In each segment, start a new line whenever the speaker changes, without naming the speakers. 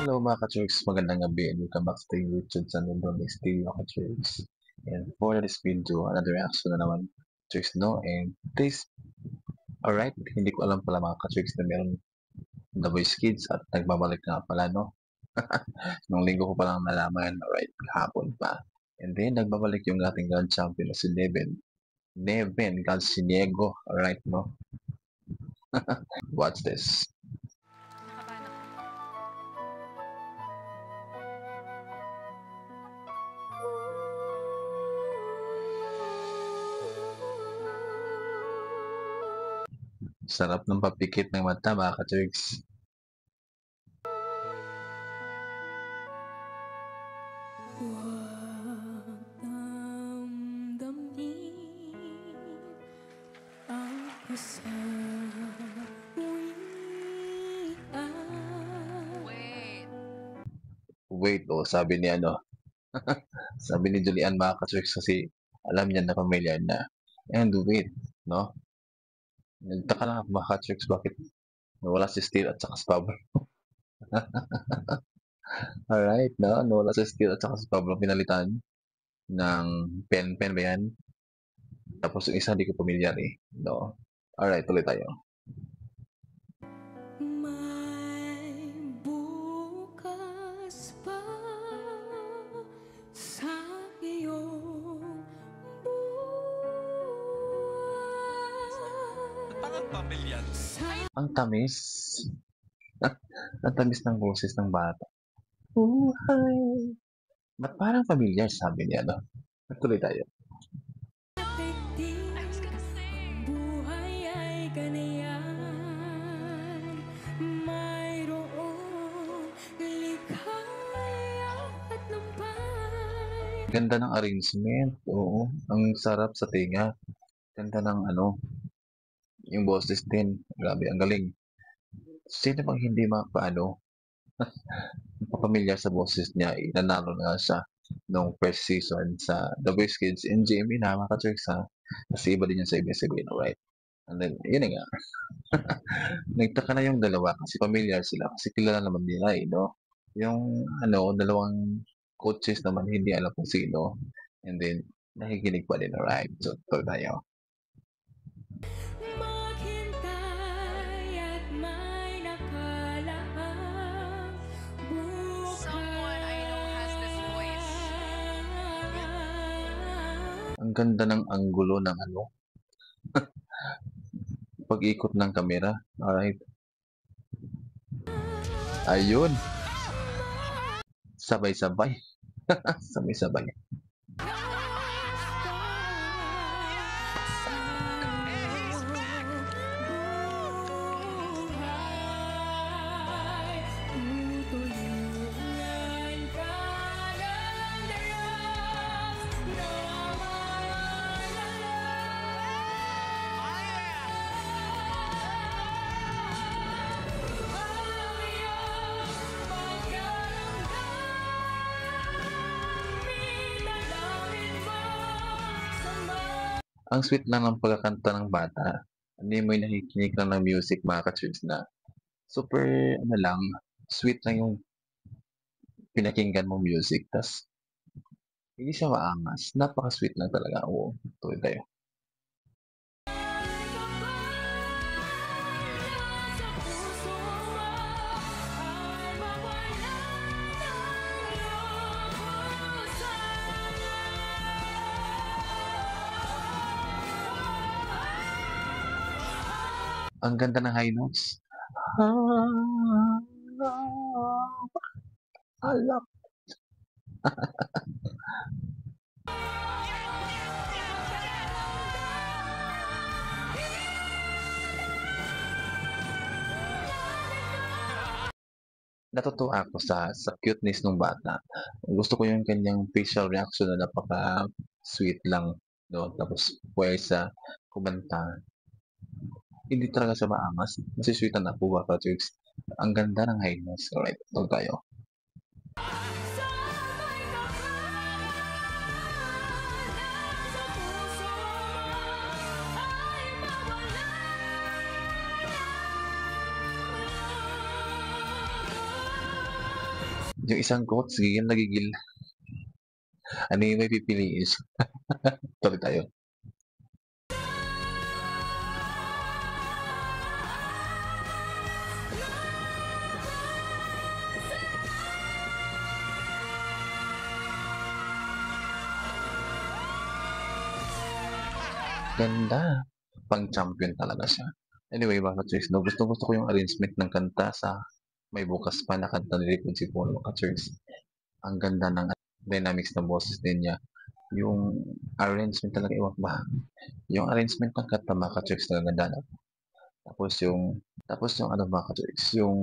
Hello mga ka-church, magandang gabi and welcome back to yung YouTube channel ni Steve mga ka-church. And for this video, another reaction na naman, church, no? And this, alright, hindi ko alam pala mga ka-church na meron The Voice Kids at nagbabalik na pala, no? Nung linggo ko palang nalaman, alright, hapon pa. And then, nagbabalik yung ating grand champion na si Neven Calciniego, alright, no? Watch this. Sarap ng papikit ng mata mga ka-church. Wait, oh, sabi ni sabi ni Julian mga ka-church kasi alam niya na familiar na. And wait, no? Nagtaka lang ako mga ka-church bakit nawala si Steel at saka si Pablo. Alright, no? Nawala si Steel at saka si Pablo pinalitan ng pen ba yan? Tapos yung isa hindi ko pamilyar eh. No? Alright, tuloy tayo. Ang tamis. Ang tamis ng boses ng bata. Buhay. Ba't parang familiar sabi niya, no? Tuloy tayo. Ganda ng arrangement. Oo. Ang sarap sa tinga. Ganda ng yung boses din. Grabe, ang galing. Sino bang hindi papamilyar sa boses niya? Nanalo na siya nung first season sa The Voice Kids in GMA na mga ka-church ha. Kasi iba din yun sa ABS-CBN, right? And then, yun nga. Nagtaka na yung dalawa kasi familiar sila. Kasi kilala naman nila eh, no? Yung, dalawang coaches naman hindi alam kung sino. And then, nakikinig pa din, right? So, tuloy tayo. Ang ganda ng anggulo ng pag-ikot ng kamera. Alright. Ayun. Sabay-sabay. Sabay-sabay. Ang sweet lang ng pagkakanta ng bata. Hindi mo yung nakikinig lang ng music mga ka-church na super, lang, sweet lang yung pinakinggan mo music. Tas, hindi siya maangas. Napaka-sweet lang talaga. Oo, tuloy tayo. Ang ganda ng high notes. Alak. Natutuwa ako sa cuteness ng bata. Gusto ko yung kanyang facial reaction na napaka-sweet lang, no? Tapos puwersa, kumanta. Hindi talaga siya maangas. Masisweetan ako baka chicks. Ang ganda ng high notes. Alright, tuloy tayo. Yung isang quote, sige yan nagigil. Ano yung may pipiliin? Tuloy tayo. Ganda. Pang-champion talaga siya. Anyway, mga ka-church, no, gusto ko yung arrangement ng kanta sa May Bukas Pa na kanta ni Rico Sipulo, mga ka-church. Ang ganda ng dynamics ng boses din niya. Yung arrangement talaga, iwan ba? Yung arrangement ng kanta, mga ka-church, talaga ganda. Tapos yung ano, mga ka-church, yung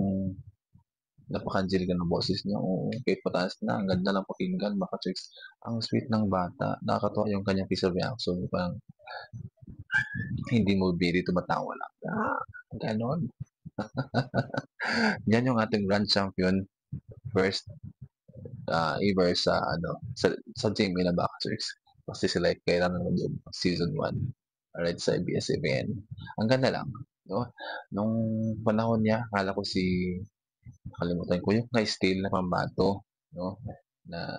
napaka-angelic ng boses niya. Oo, kahit mataas na, ang ganda lang pakinggan, mga ka-church. Ang sweet ng bata. Nakakatuwa yung kanyang piece of reaction. Parang hindi mo biri tumatawa lang. Ganon. Yan yung ating grand champion first ever sa sa GMA na Boxers. Kasi sila kailan naman yung season 1. Alright, sa ABS-CBN. Ang ganda lang. No? Nung panahon niya, akala ko nakalimutan ko yung style na pambato. No? Na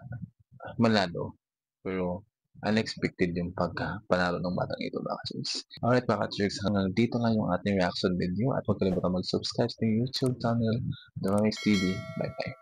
manlado. Pero unexpected yung pagka-panalo ng batang ito, mga chicks. Alright, mga chicks, hanggang dito lang yung ating reaction video at huwag kalimutan mag-subscribe sa YouTube channel, The Mamis TV. Bye-bye.